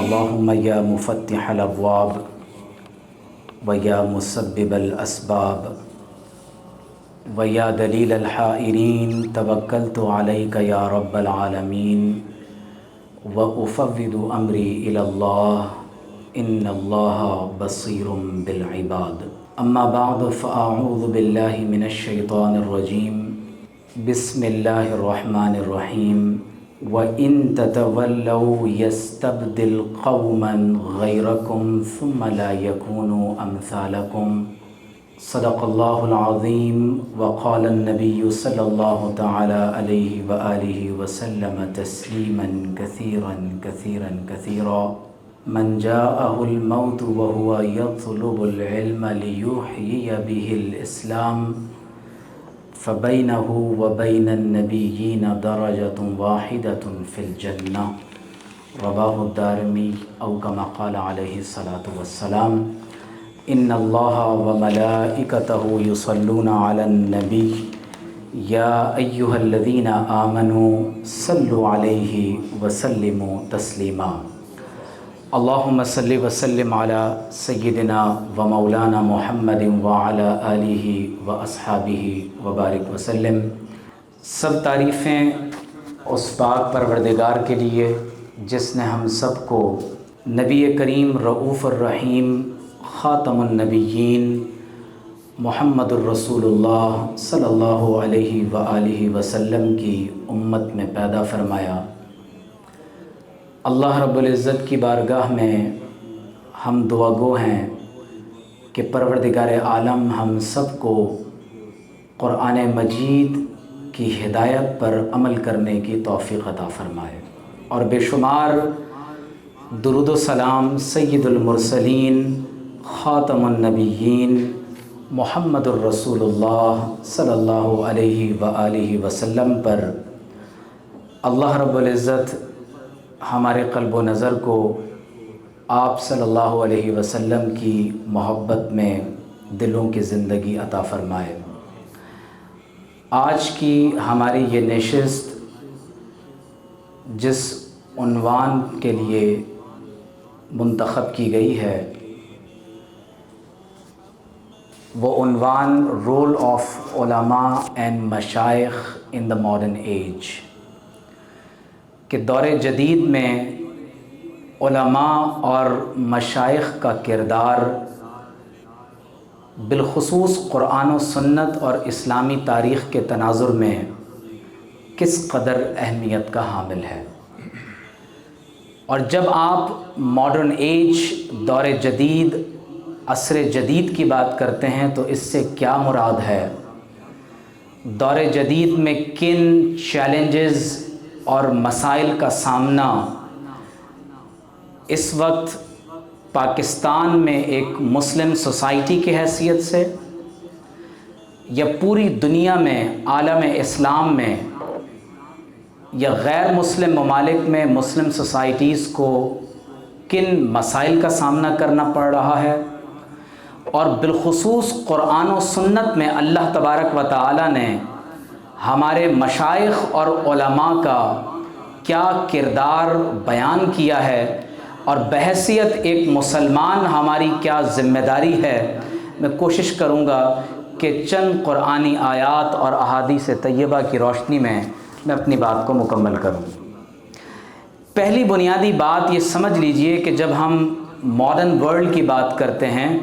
اللہم یا مفتح الابواب و یا مسبب الاسباب و یا دلیل الحائرین توکلت علیک یا رب العالمین و افوض امری الی اللہ ان اللہ بصیر بالعباد اما بعد فاعوذ باللہ من الشیطان الرجیم بسم اللہ الرحمن الرحیم وَإِن تَتَوَلَّوْا يَسْتَبْدِلْ قَوْمًا غَيْرَكُمْ ثُمَّ لَا يَكُونُوا أَمْثَالَكُمْ صدق اللہ العظیم وقال النبی صلی اللہ تعالی علیہ وآلہ وسلم تسلیما کثیرا کثیرا کثیرا من جاءه الموت وهو يطلب العلم ليحيي به الإسلام فبینہ وبین النبیین درجۃ واحدۃ فی الجنہ رواہ الدارمی او کما قال علیہ الصلاۃ والسلام ان اللہ وملائکتہ یصلون علی النبی یا ایہا الذین آمنوا صلوا علیہ وسلموا تسلیما اللہم صلی وسلم علی سیدنا و مولانا محمد وعلی آلہ و اصحابہ وبارک وسلم۔ سب تعریفیں اس پاک پروردگار کے لیے جس نے ہم سب کو نبی کریم رؤوف الرحیم خاتم النبیین محمد الرسول اللہ صلی اللہ علیہ وآلہ وسلم کی امت میں پیدا فرمایا۔ اللہ رب العزت کی بارگاہ میں ہم دعا گو ہیں کہ پروردگار عالم ہم سب کو قرآن مجید کی ہدایت پر عمل کرنے کی توفیق عطا فرمائے، اور بے شمار درود و سلام سید المرسلین خاتم النبیین محمد الرسول اللہ صلی اللہ علیہ وآلہ وسلم پر اللہ رب العزت ہمارے قلب و نظر کو آپ صلی اللہ علیہ وسلم کی محبت میں دلوں کی زندگی عطا فرمائے۔ آج کی ہماری یہ نشست جس عنوان کے لیے منتخب کی گئی ہے وہ عنوان رول آف علماء اینڈ مشائخ ان دا ماڈرن ایج، کہ دور جدید میں علماء اور مشائخ کا کردار بالخصوص قرآن و سنت اور اسلامی تاریخ کے تناظر میں کس قدر اہمیت کا حامل ہے۔ اور جب آپ ماڈرن ایج، دور جدید، عصر جدید کی بات کرتے ہیں تو اس سے کیا مراد ہے؟ دور جدید میں کن چیلنجز اور مسائل کا سامنا اس وقت پاکستان میں ایک مسلم سوسائٹی کی حیثیت سے یا پوری دنیا میں عالم اسلام میں یا غیر مسلم ممالک میں مسلم سوسائٹیز کو کن مسائل کا سامنا کرنا پڑ رہا ہے، اور بالخصوص قرآن و سنت میں اللہ تبارک و تعالی نے ہمارے مشائخ اور علماء کا کیا کردار بیان کیا ہے، اور بحیثیت ایک مسلمان ہماری کیا ذمہ داری ہے۔ میں کوشش کروں گا کہ چند قرآنی آیات اور احادیث طیبہ کی روشنی میں اپنی بات کو مکمل کروں۔ پہلی بنیادی بات یہ سمجھ لیجئے کہ جب ہم ماڈرن ورلڈ کی بات کرتے ہیں،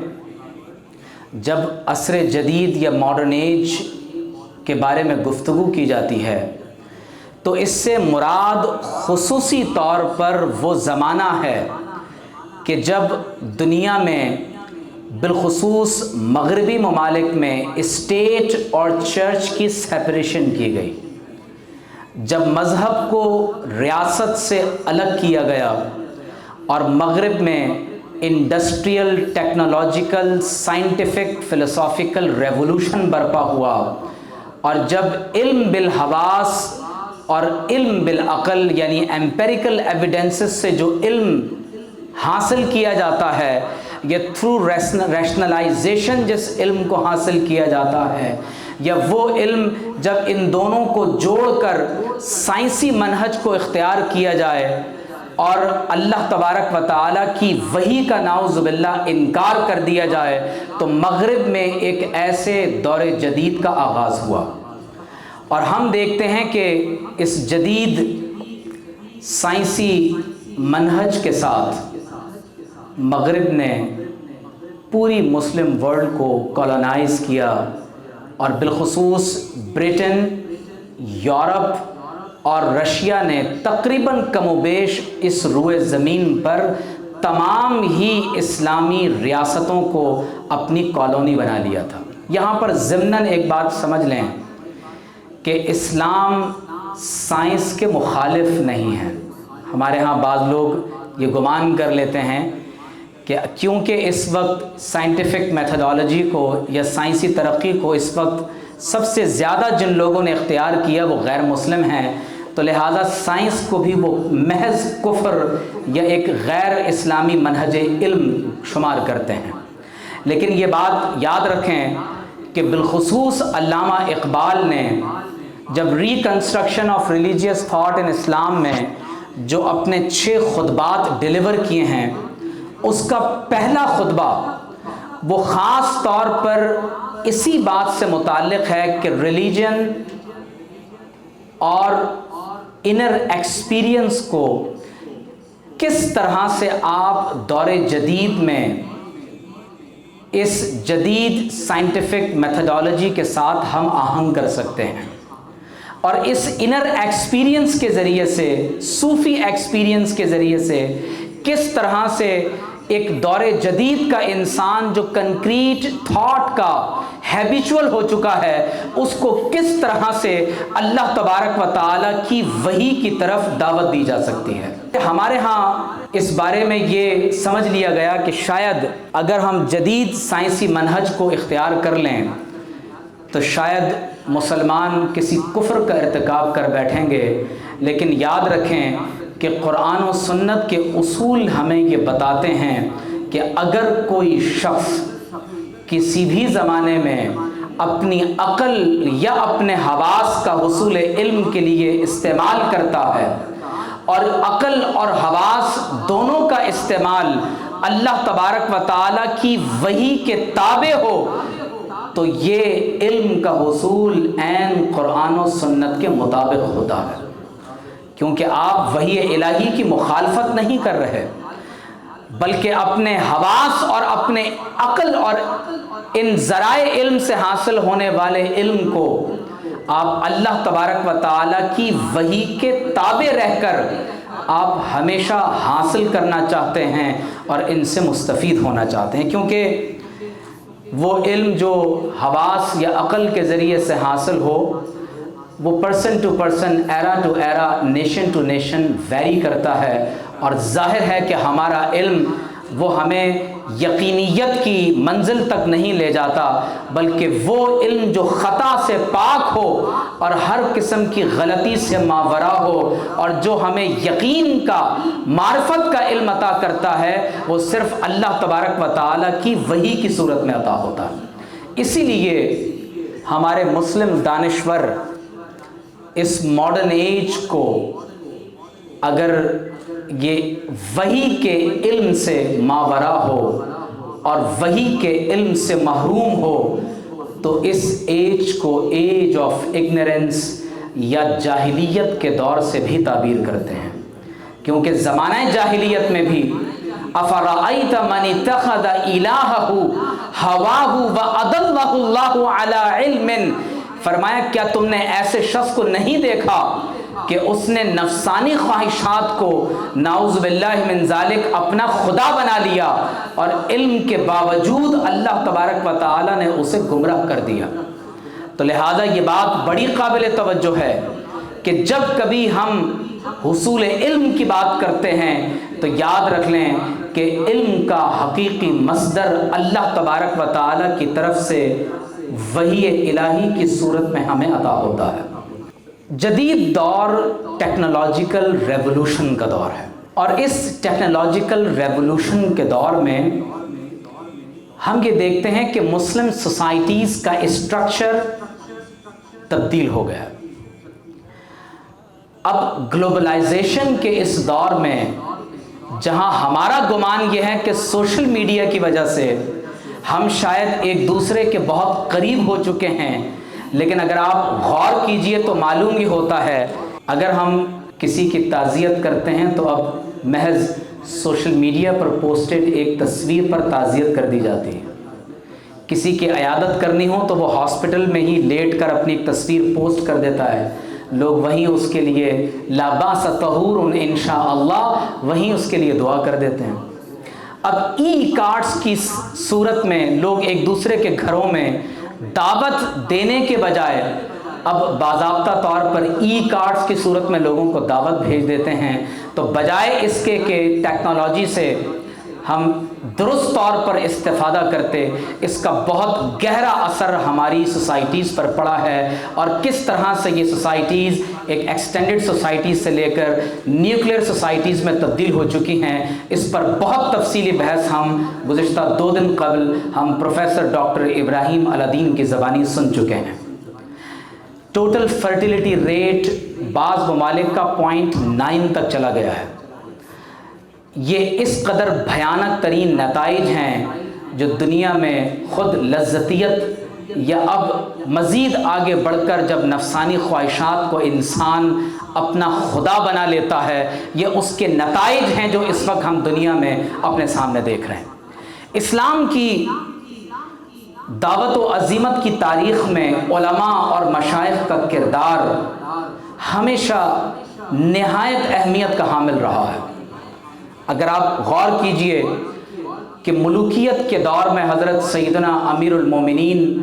جب عصر جدید یا ماڈرن ایج کے بارے میں گفتگو کی جاتی ہے تو اس سے مراد خصوصی طور پر وہ زمانہ ہے کہ جب دنیا میں بالخصوص مغربی ممالک میں اسٹیٹ اور چرچ کی سیپریشن کی گئی، جب مذہب کو ریاست سے الگ کیا گیا اور مغرب میں industrial, technological, scientific, philosophical revolution برپا ہوا، اور جب علم بالحواس اور علم بالعقل یعنی ایمپیریکل ایویڈنسز سے جو علم حاصل کیا جاتا ہے، یا تھرو ریشنلائزیشن جس علم کو حاصل کیا جاتا ہے، یا وہ علم جب ان دونوں کو جوڑ کر سائنسی منہج کو اختیار کیا جائے اور اللہ تبارک و تعالیٰ کی وحی کا نعوذ باللہ انکار کر دیا جائے تو مغرب میں ایک ایسے دور جدید کا آغاز ہوا۔ اور ہم دیکھتے ہیں کہ اس جدید سائنسی منہج کے ساتھ مغرب نے پوری مسلم ورلڈ کو کولونائز کیا، اور بالخصوص برٹن، یورپ اور رشیا نے تقریباً کم و بیش اس روئے زمین پر تمام ہی اسلامی ریاستوں کو اپنی کالونی بنا لیا تھا۔ یہاں پر ضمناً ایک بات سمجھ لیں کہ اسلام سائنس کے مخالف نہیں ہے۔ ہمارے ہاں بعض لوگ یہ گمان کر لیتے ہیں کہ کیونکہ اس وقت سائنٹیفک میتھڈالوجی کو یا سائنسی ترقی کو اس وقت سب سے زیادہ جن لوگوں نے اختیار کیا وہ غیر مسلم ہیں، تو لہٰذا سائنس کو بھی وہ محض کفر یا ایک غیر اسلامی منہج علم شمار کرتے ہیں۔ لیکن یہ بات یاد رکھیں کہ بالخصوص علامہ اقبال نے جب reconstruction of religious thought in Islam میں جو اپنے 6 خطبات ڈیلیور کیے ہیں، اس کا پہلا خطبہ وہ خاص طور پر اسی بات سے متعلق ہے کہ ریلیجن اور انر ایکسپیرینس کو کس طرح سے آپ دور جدید میں اس جدید سائنٹیفک میتھڈالوجی کے ساتھ ہم آہنگ کر سکتے ہیں، اور اس انر ایکسپیرینس کے ذریعے سے، صوفی ایکسپیرینس کے ذریعے سے کس طرح سے ایک دور جدید کا انسان جو کنکریٹ تھاٹ کا ہیبیچول ہو چکا ہے، اس کو کس طرح سے اللہ تبارک و تعالیٰ کی وحی کی طرف دعوت دی جا سکتی ہے۔ ہمارے ہاں اس بارے میں یہ سمجھ لیا گیا کہ شاید اگر ہم جدید سائنسی منہج کو اختیار کر لیں تو شاید مسلمان کسی کفر کا ارتکاب کر بیٹھیں گے، لیکن یاد رکھیں کہ قرآن و سنت کے اصول ہمیں یہ بتاتے ہیں کہ اگر کوئی شخص کسی بھی زمانے میں اپنی عقل یا اپنے حواس کا حصول علم کے لیے استعمال کرتا ہے، اور عقل اور حواس دونوں کا استعمال اللہ تبارک و تعالیٰ کی وحی کے تابع ہو، تو یہ علم کا حصول عین قرآن و سنت کے مطابق ہوتا ہے، کیونکہ آپ وحی الہی کی مخالفت نہیں کر رہے، بلکہ اپنے حواس اور اپنے عقل اور ان ذرائع علم سے حاصل ہونے والے علم کو آپ اللہ تبارک و تعالیٰ کی وحی کے تابع رہ کر آپ ہمیشہ حاصل کرنا چاہتے ہیں اور ان سے مستفید ہونا چاہتے ہیں، کیونکہ وہ علم جو حواس یا عقل کے ذریعے سے حاصل ہو وہ person to person, era to era, nation to nation vary کرتا ہے، اور ظاہر ہے کہ ہمارا علم وہ ہمیں یقینیت کی منزل تک نہیں لے جاتا، بلکہ وہ علم جو خطا سے پاک ہو اور ہر قسم کی غلطی سے ماورا ہو، اور جو ہمیں یقین کا، معرفت کا علم عطا کرتا ہے، وہ صرف اللہ تبارک و تعالیٰ کی وحی کی صورت میں عطا ہوتا ہے۔ اسی لیے ہمارے مسلم دانشور اس ماڈرن ایج کو اگر یہ وحی کے علم سے ماورا ہو اور وحی کے علم سے محروم ہو تو اس ایج کو ایج آف اگنورینس یا جاہلیت کے دور سے بھی تعبیر کرتے ہیں، کیونکہ زمانہ جاہلیت میں بھی افرأیت من اتخذ الہہ ہواہ واضلہ اللہ علی علم، فرمایا کیا تم نے ایسے شخص کو نہیں دیکھا کہ اس نے نفسانی خواہشات کو نعوذ باللہ من ذالک اپنا خدا بنا لیا، اور علم کے باوجود اللہ تبارک و تعالیٰ نے اسے گمراہ کر دیا۔ تو لہٰذا یہ بات بڑی قابل توجہ ہے کہ جب کبھی ہم حصول علم کی بات کرتے ہیں تو یاد رکھ لیں کہ علم کا حقیقی مصدر اللہ تبارک و تعالیٰ کی طرف سے وحی الہی کی صورت میں ہمیں عطا ہوتا ہے۔ جدید دور ٹیکنالوجیکل ریولوشن کا دور ہے، اور اس ٹیکنالوجیکل ریولوشن کے دور میں ہم یہ دیکھتے ہیں کہ مسلم سوسائٹیز کا اسٹرکچر تبدیل ہو گیا۔ اب گلوبلائزیشن کے اس دور میں جہاں ہمارا گمان یہ ہے کہ سوشل میڈیا کی وجہ سے ہم شاید ایک دوسرے کے بہت قریب ہو چکے ہیں، لیکن اگر آپ غور کیجئے تو معلوم یہ ہوتا ہے اگر ہم کسی کی تعزیت کرتے ہیں تو اب محض سوشل میڈیا پر پوسٹڈ ایک تصویر پر تعزیت کر دی جاتی ہے۔ کسی کی عیادت کرنی ہو تو وہ ہاسپٹل میں ہی لیٹ کر اپنی ایک تصویر پوسٹ کر دیتا ہے، لوگ وہیں اس کے لیے لا باس طہور انشاءاللہ وہیں اس کے لیے دعا کر دیتے ہیں۔ اب ای کارڈز کی صورت میں لوگ ایک دوسرے کے گھروں میں دعوت دینے کے بجائے اب باضابطہ طور پر ای کارڈز کی صورت میں لوگوں کو دعوت بھیج دیتے ہیں، تو بجائے اس کے کہ ٹیکنالوجی سے ہم درست طور پر استفادہ کرتے، اس کا بہت گہرا اثر ہماری سوسائٹیز پر پڑا ہے، اور کس طرح سے یہ سوسائٹیز ایک ایکسٹینڈڈ سوسائٹیز سے لے کر نیوکلیر سوسائٹیز میں تبدیل ہو چکی ہیں، اس پر بہت تفصیلی بحث ہم گزشتہ 2 دن قبل ہم پروفیسر ڈاکٹر ابراہیم الدین کی زبانی سن چکے ہیں۔ ٹوٹل فرٹیلیٹی ریٹ بعض ممالک کا 0.9 تک چلا گیا ہے۔ یہ اس قدر بھیانک ترین نتائج ہیں جو دنیا میں خود لذتیت یا اب مزید آگے بڑھ کر جب نفسانی خواہشات کو انسان اپنا خدا بنا لیتا ہے، یہ اس کے نتائج ہیں جو اس وقت ہم دنیا میں اپنے سامنے دیکھ رہے ہیں۔ اسلام کی دعوت و عظیمت کی تاریخ میں علماء اور مشائخ کا کردار ہمیشہ نہایت اہمیت کا حامل رہا ہے۔ اگر آپ غور کیجئے کہ ملوکیت کے دور میں حضرت سیدنا امیر المومنین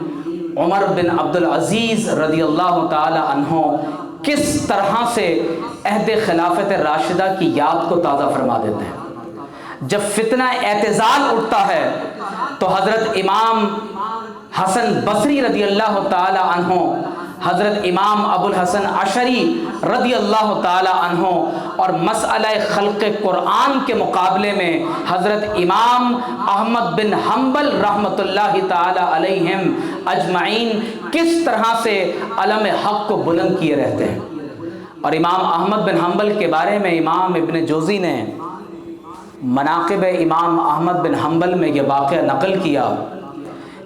عمر بن عبد العزیز رضی اللہ تعالی عنہ کس طرح سے عہد خلافت راشدہ کی یاد کو تازہ فرما دیتے ہیں۔ جب فتنہ اعتزال اٹھتا ہے تو حضرت امام حسن بصری رضی اللہ تعالی عنہ، حضرت امام ابو الحسن عشری رضی اللہ تعالی عنہ، اور مسئلہ خلق قرآن کے مقابلے میں حضرت امام احمد بن حنبل رحمۃ اللہ تعالی علیہم اجمعین کس طرح سے علم حق کو بلند کیے رہتے ہیں۔ اور امام احمد بن حنبل کے بارے میں امام ابن جوزی نے مناقب امام احمد بن حنبل میں یہ واقعہ نقل کیا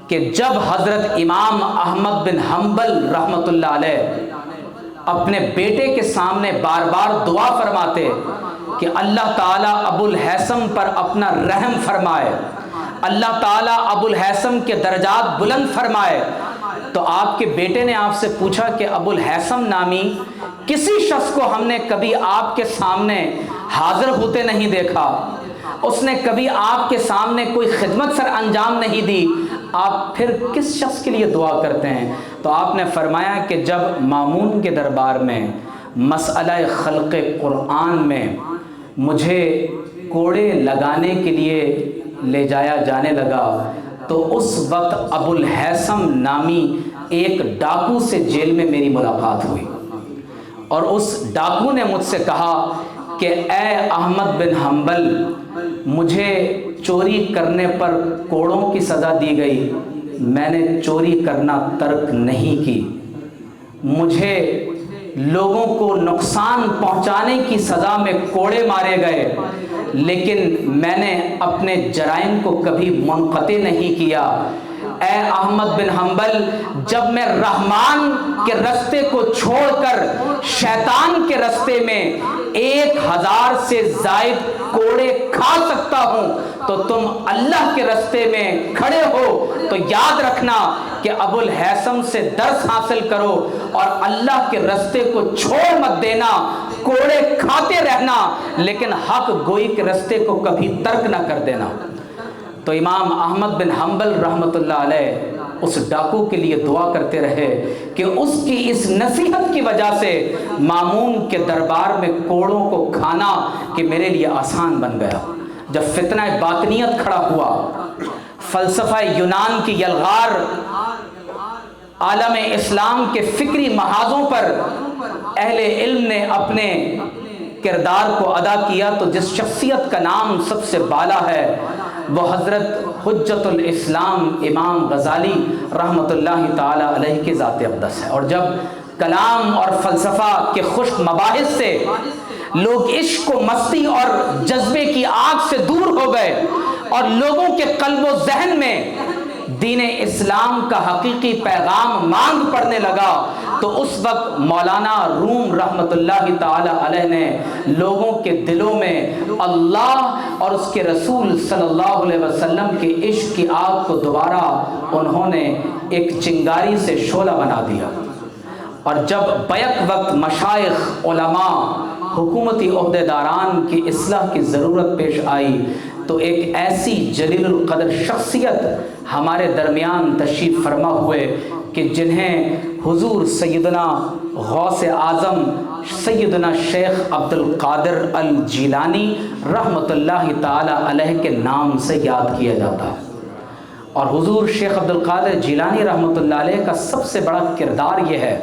کہ جب حضرت امام احمد بن حنبل رحمۃ اللہ علیہ اپنے بیٹے کے سامنے بار بار دعا فرماتے کہ اللہ تعالیٰ ابو الحیثم پر اپنا رحم فرمائے، اللہ تعالیٰ ابو الحیثم کے درجات بلند فرمائے، تو آپ کے بیٹے نے آپ سے پوچھا کہ ابو الحیثم نامی کسی شخص کو ہم نے کبھی آپ کے سامنے حاضر ہوتے نہیں دیکھا، اس نے کبھی آپ کے سامنے کوئی خدمت سر انجام نہیں دی، آپ پھر کس شخص کے لیے دعا کرتے ہیں؟ تو آپ نے فرمایا کہ جب مامون کے دربار میں مسئلہ خلق قرآن میں مجھے کوڑے لگانے کے لیے لے جایا جانے لگا تو اس وقت ابو الحیثم نامی ایک ڈاکو سے جیل میں میری ملاقات ہوئی، اور اس ڈاکو نے مجھ سے کہا کہ اے احمد بن حنبل، مجھے چوری کرنے پر کوڑوں کی سزا دی گئی، میں نے چوری کرنا ترک نہیں کی، مجھے لوگوں کو نقصان پہنچانے کی سزا میں کوڑے مارے گئے، لیکن میں نے اپنے جرائم کو کبھی منقطع نہیں کیا۔ اے احمد بن حنبل، جب میں رحمان کے رستے کو چھوڑ کر شیطان کے رستے میں 1000 سے زائد کوڑے کھا سکتا ہوں تو تم اللہ کے رستے میں کھڑے ہو تو یاد رکھنا کہ ابو الحیثم سے درس حاصل کرو اور اللہ کے رستے کو چھوڑ مت دینا، کوڑے کھاتے رہنا لیکن حق گوئی کے رستے کو کبھی ترک نہ کر دینا۔ تو امام احمد بن حنبل رحمۃ اللہ علیہ اس ڈاکو کے لیے دعا کرتے رہے کہ اس کی اس نصیحت کی وجہ سے مامون کے دربار میں کوڑوں کو کھانا کہ میرے لیے آسان بن گیا۔ جب فتنہ باطنیت کھڑا ہوا، فلسفہ یونان کی یلغار عالم اسلام کے فکری محاذوں پر اہل علم نے اپنے کردار کو ادا کیا، تو جس شخصیت کا نام سب سے بالا ہے وہ حضرت حجت الاسلام امام غزالی رحمۃ اللہ تعالی علیہ کے ذات اقدس ہے۔ اور جب کلام اور فلسفہ کے خشک مباحث سے لوگ عشق و مستی اور جذبے کی آگ سے دور ہو گئے اور لوگوں کے قلب و ذہن میں دین اسلام کا حقیقی پیغام مانگ پڑنے لگا، تو اس وقت مولانا روم رحمۃ اللہ تعالی علیہ نے لوگوں کے دلوں میں اللہ اور اس کے رسول صلی اللہ علیہ وسلم کے عشق کی آگ کو دوبارہ انہوں نے ایک چنگاری سے شعلہ بنا دیا۔ اور جب بیک وقت مشائخ، علماء، حکومتی عہدیداران کی اصلاح کی ضرورت پیش آئی تو ایک ایسی جلیل القدر شخصیت ہمارے درمیان تشریف فرما ہوئے کہ جنہیں حضور سیدنا غوث اعظم سیدنا شیخ عبد القادر الجیلانی رحمۃ اللہ تعالی علیہ کے نام سے یاد کیا جاتا ہے۔ اور حضور شیخ عبد القادر جیلانی رحمۃ اللہ علیہ کا سب سے بڑا کردار یہ ہے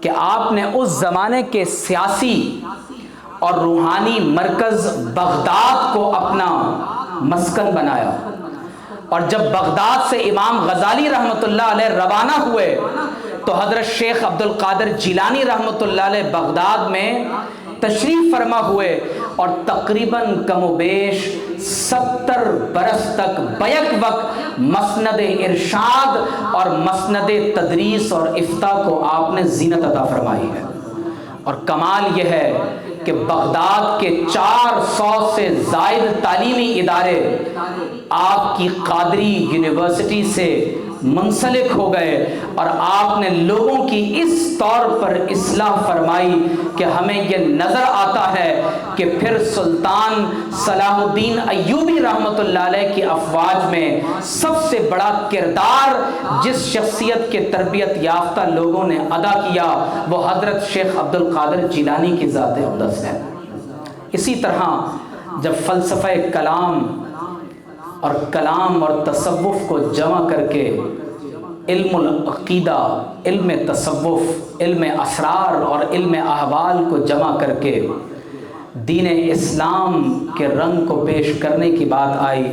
کہ آپ نے اس زمانے کے سیاسی اور روحانی مرکز بغداد کو اپنا مسکن بنایا، اور جب بغداد سے امام غزالی رحمۃ اللہ علیہ روانہ ہوئے تو حضرت شیخ عبد القادر جیلانی رحمۃ اللہ علیہ بغداد میں تشریف فرما ہوئے، اور تقریباً کم و بیش 70 برس تک بیک وقت مسند ارشاد اور مسند تدریس اور افتاء کو آپ نے زینت عطا فرمائی ہے۔ اور کمال یہ ہے کہ بغداد کے 400 سے زائد تعلیمی ادارے آپ کی قادری یونیورسٹی سے منسلک ہو گئے، اور آپ نے لوگوں کی اس طور پر اصلاح فرمائی کہ ہمیں یہ نظر آتا ہے کہ پھر سلطان صلاح الدین ایوبی رحمۃ اللہ علیہ کی افواج میں سب سے بڑا کردار جس شخصیت کے تربیت یافتہ لوگوں نے ادا کیا وہ حضرت شیخ عبد القادر جیلانی کی ذات اقدس ہے۔ اسی طرح جب فلسفہ کلام اور تصوف کو جمع کر کے علم العقیدہ، علم تصوف، علم اسرار اور علم احوال کو جمع کر کے دین اسلام کے رنگ کو پیش کرنے کی بات آئی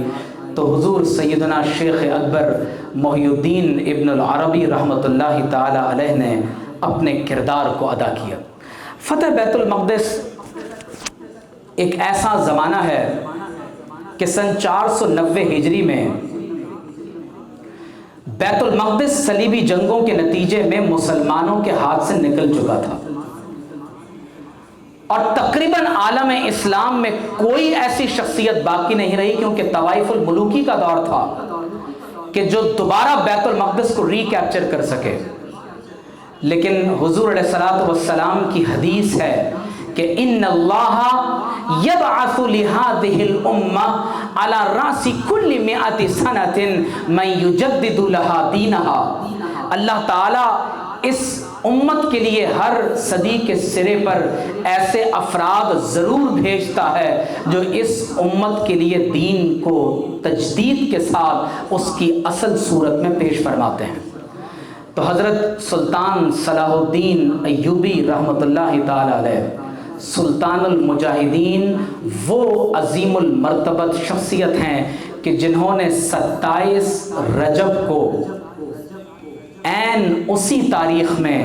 تو حضور سیدنا شیخ اکبر محی الدین ابن العربی رحمۃ اللہ تعالی علیہ نے اپنے کردار کو ادا کیا۔ فتح بیت المقدس ایک ایسا زمانہ ہے کہ سن 490 ہجری میں بیت المقدس صلیبی جنگوں کے نتیجے میں مسلمانوں کے ہاتھ سے نکل چکا تھا، اور تقریباً عالم اسلام میں کوئی ایسی شخصیت باقی نہیں رہی، کیونکہ طوائف الملوکی کا دور تھا، کہ جو دوبارہ بیت المقدس کو ری کیپچر کر سکے۔ لیکن حضور علیہ الصلوۃ والسلام کی حدیث ہے کہ ان اللہ یبعث لہذہ الامہ علی راس کل مئۃ سنۃ من یجدد لها دینها، اللہ تعالیٰ اس امت کے لیے ہر صدی کے سرے پر ایسے افراد ضرور بھیجتا ہے جو اس امت کے لیے دین کو تجدید کے ساتھ اس کی اصل صورت میں پیش فرماتے ہیں۔ تو حضرت سلطان صلاح الدین ایوبی رحمۃ اللہ تعالی علیہ، سلطان المجاہدین، وہ عظیم المرتبت شخصیت ہیں کہ جنہوں نے 27 رجب کو عین اسی تاریخ میں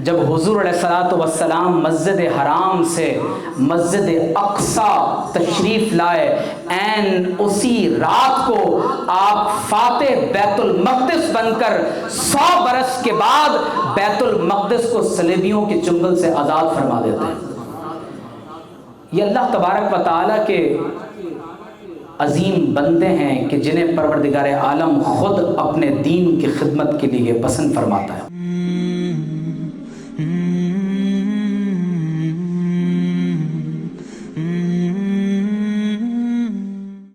جب حضور علیہ الصلوۃ والسلام مسجد حرام سے مسجد اقصیٰ تشریف لائے، عین اسی رات کو آپ فاتح بیت المقدس بن کر 100 برس کے بعد بیت المقدس کو صلیبیوں کے چنگل سے آزاد فرما دیتے ہیں۔ یہ اللہ تبارک و تعالیٰ کے عظیم بندے ہیں کہ جنہیں پروردگار عالم خود اپنے دین کی خدمت کے لیے پسند فرماتا ہے۔